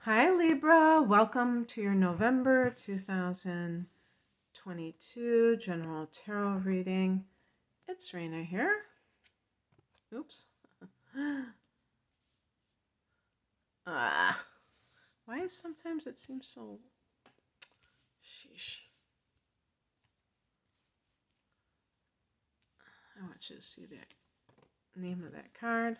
Hi Libra, welcome to your November 2022 General Tarot reading. It's Raina here. Oops. Why is sometimes it seems so... Sheesh. I want you to see the name of that card.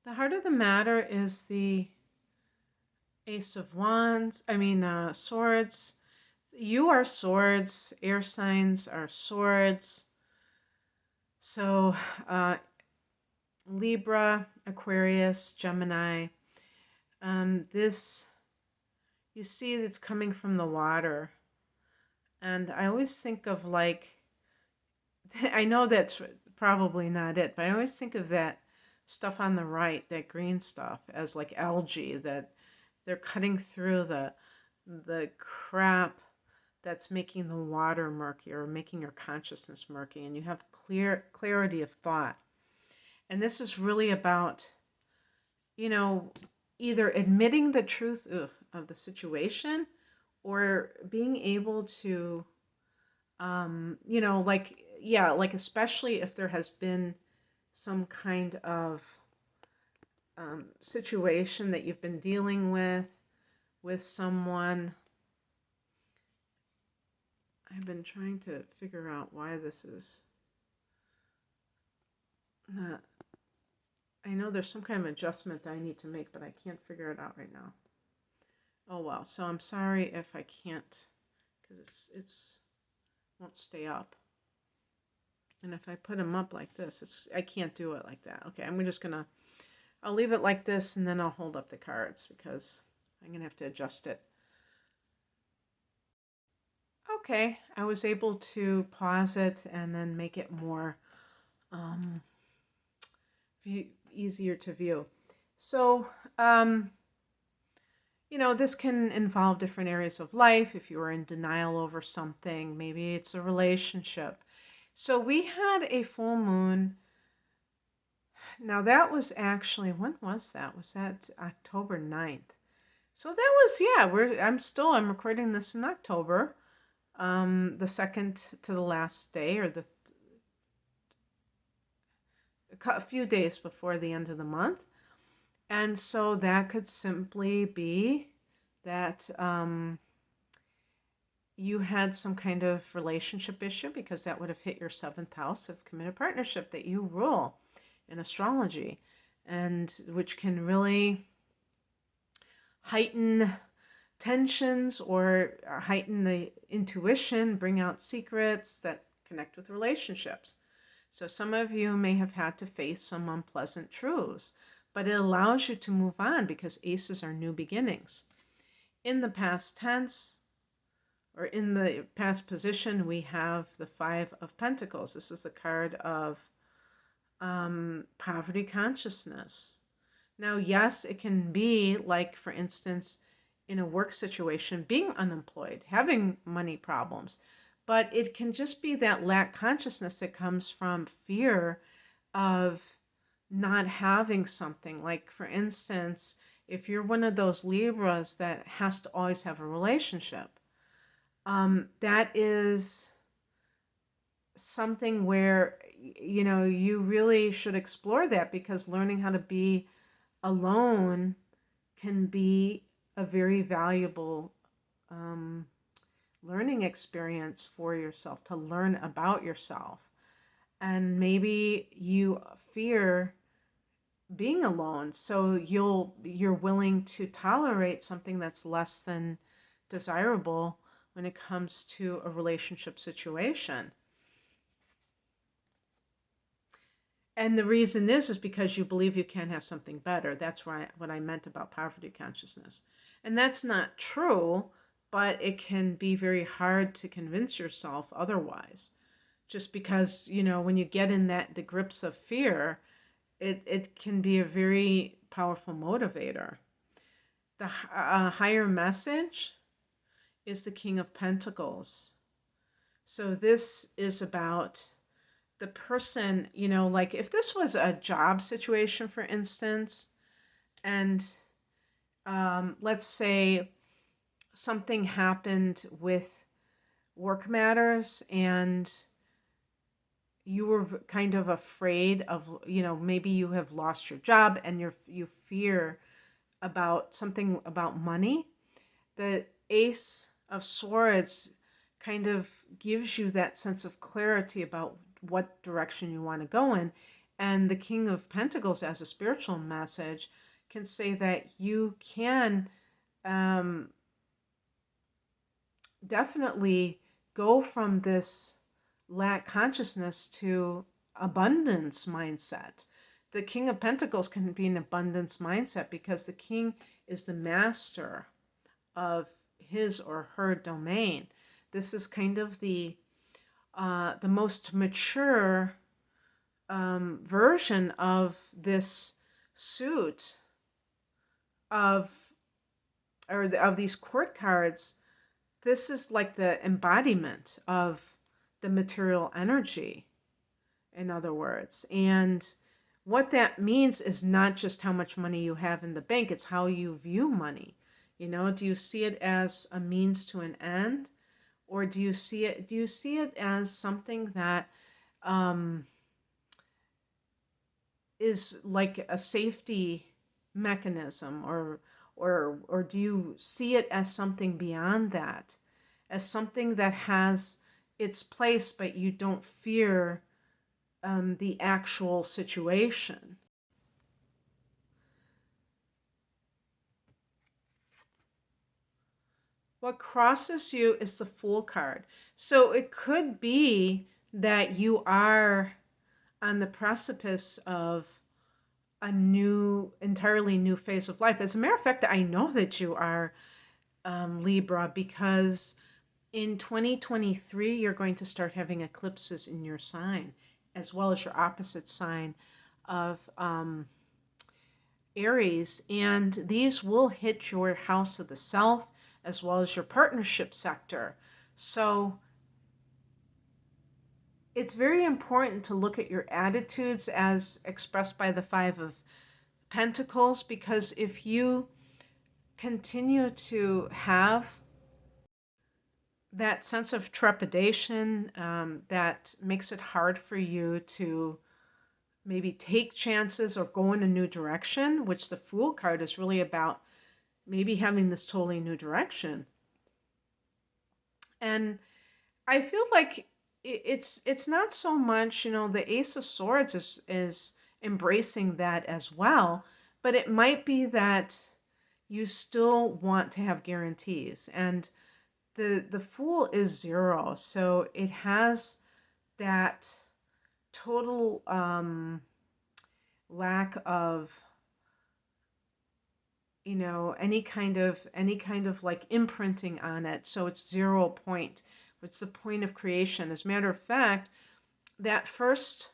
The heart of the matter is the Ace of Wands. Swords. You are swords. Air signs are swords. So, Libra, Aquarius, Gemini. This, you see, it's coming from the water. And I always think of I know that's probably not it, but I always think of that stuff on the right, that green stuff, as like algae, that they're cutting through the crap that's making the water murky or making your consciousness murky, and you have clarity of thought. And this is really about, either admitting the truth of the situation or being able to, especially if there has been some kind of situation that you've been dealing with someone. I've been trying to figure out why this is not... I know there's some kind of adjustment that I need to make, but I can't figure it out right now. Oh well, so I'm sorry if I can't, because it's won't stay up. And if I put them up like this, I can't do it like that. Okay, I'll leave it like this, and then I'll hold up the cards because I'm gonna have to adjust it. Okay, I was able to pause it and then make it more easier to view. So, this can involve different areas of life. If you are in denial over something, maybe it's a relationship. So we had a full moon. Now that was actually, when was that? Was that October 9th? So that was, I'm recording this in October, the second to the last day, or a few days before the end of the month. And so that could simply be that you had some kind of relationship issue, because that would have hit your 7th house of committed partnership that you rule in astrology, and which can really heighten tensions or heighten the intuition, bring out secrets that connect with relationships. So some of you may have had to face some unpleasant truths, but it allows you to move on because aces are new beginnings. In the past tense, or in the past position, we have the 5 of Pentacles. This is the card of poverty consciousness. Now, yes, it can be like, for instance, in a work situation, being unemployed, having money problems, but it can just be that lack consciousness that comes from fear of not having something. Like, for instance, if you're one of those Libras that has to always have a relationship, that is something where, you really should explore that, because learning how to be alone can be a very valuable learning experience for yourself, to learn about yourself. And maybe you fear being alone, so you're willing to tolerate something that's less than desirable when it comes to a relationship situation. And the reason is because you believe you can have something better. That's what I meant about poverty consciousness. And that's not true, but it can be very hard to convince yourself otherwise. Just because, when you get in the grips of fear, it can be a very powerful motivator. The higher message is the King of Pentacles. So this is about the person, like if this was a job situation, for instance, and let's say something happened with work matters and you were kind of afraid of, maybe you have lost your job and you fear about something about money. The Ace of Swords kind of gives you that sense of clarity about what direction you want to go in. And the King of Pentacles, as a spiritual message, can say that you can definitely go from this lack consciousness to abundance mindset. The King of Pentacles can be an abundance mindset because the king is the master of his or her domain. This is kind of the most mature version of this suit of these court cards. This is like the embodiment of the material energy, in other words. And what that means is not just how much money you have in the bank, it's how you view money. Do you see it as a means to an end? Or do you see it as something that is like a safety mechanism, or do you see it as something beyond that, as something that has its place, but you don't fear the actual situation? What crosses you is the Fool card. So it could be that you are on the precipice of a entirely new phase of life. As a matter of fact, I know that you are, Libra, because in 2023, you're going to start having eclipses in your sign, as well as your opposite sign of Aries. And these will hit your house of the self, as well as your partnership sector. So it's very important to look at your attitudes as expressed by the Five of Pentacles, because if you continue to have that sense of trepidation that makes it hard for you to maybe take chances or go in a new direction, which the Fool card is really about, maybe having this totally new direction. And I feel like it's not so much, the Ace of Swords is embracing that as well, but it might be that you still want to have guarantees. And the Fool is 0, so it has that total lack of any kind of like imprinting on it. So it's 0 point. It's the point of creation. As a matter of fact, that first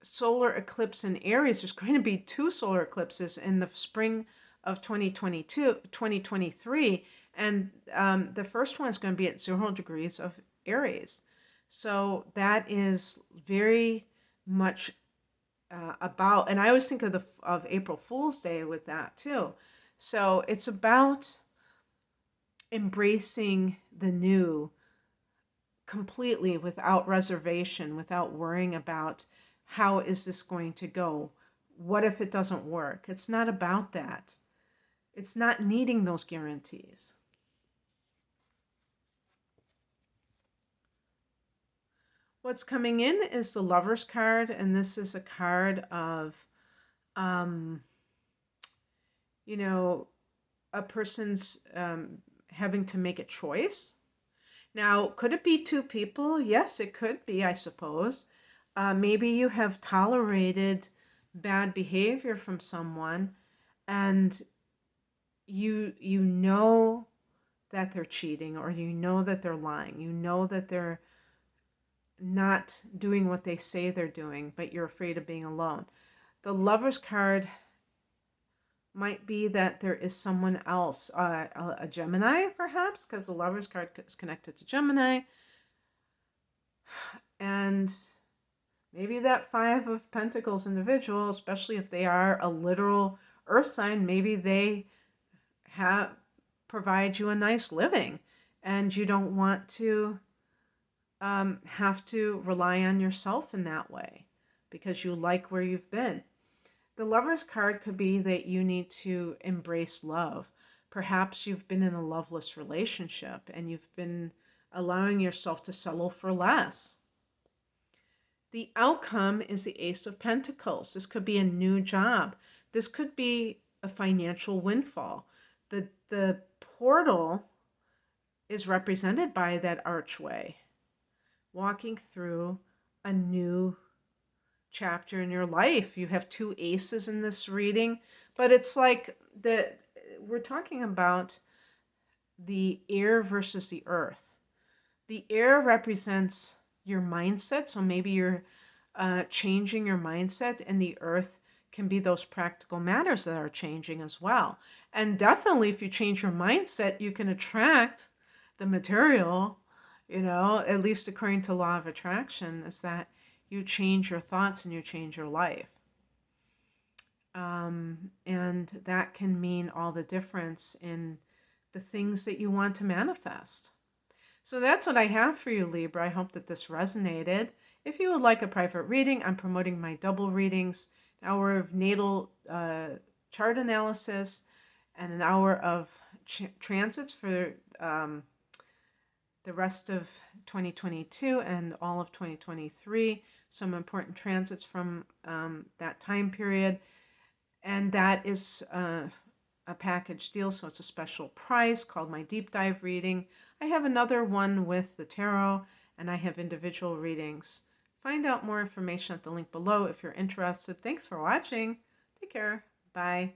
solar eclipse in Aries, there's going to be 2 solar eclipses in the spring of 2023, and the first one is going to be at 0 degrees of Aries. So that is very much about, and I always think of April Fool's Day with that too. So it's about embracing the new completely, without reservation, without worrying about how is this going to go? What if it doesn't work? It's not about that. It's not needing those guarantees. What's coming in is the Lover's card, and this is a card of, a person's having to make a choice. Now, could it be 2 people? Yes, it could be, I suppose. Maybe you have tolerated bad behavior from someone, and you know that they're cheating, or you know that they're lying. You know that they're not doing what they say they're doing, but you're afraid of being alone. The Lover's card might be that there is someone else, a Gemini perhaps, because the Lover's card is connected to Gemini. And maybe that Five of Pentacles individual, especially if they are a literal earth sign, maybe they provide you a nice living and you don't want to have to rely on yourself in that way because you like where you've been. The Lover's card could be that you need to embrace love. Perhaps you've been in a loveless relationship and you've been allowing yourself to settle for less. The outcome is the Ace of Pentacles. This could be a new job. This could be a financial windfall. The portal is represented by that archway, walking through a new chapter in your life. You have two aces in this reading, but it's like we're talking about the air versus the earth. The air represents your mindset, so maybe you're changing your mindset, and the earth can be those practical matters that are changing as well. And definitely if you change your mindset, you can attract the material, at least according to law of attraction, is that you change your thoughts and you change your life. And that can mean all the difference in the things that you want to manifest. So that's what I have for you, Libra. I hope that this resonated. If you would like a private reading, I'm promoting my double readings, an hour of natal chart analysis, and an hour of transits for the rest of 2022 and all of 2023. Some important transits from that time period. And that is a package deal, so it's a special price called my deep dive reading. I have another one with the tarot, and I have individual readings. Find out more information at the link below if you're interested. Thanks for watching. Take care. Bye.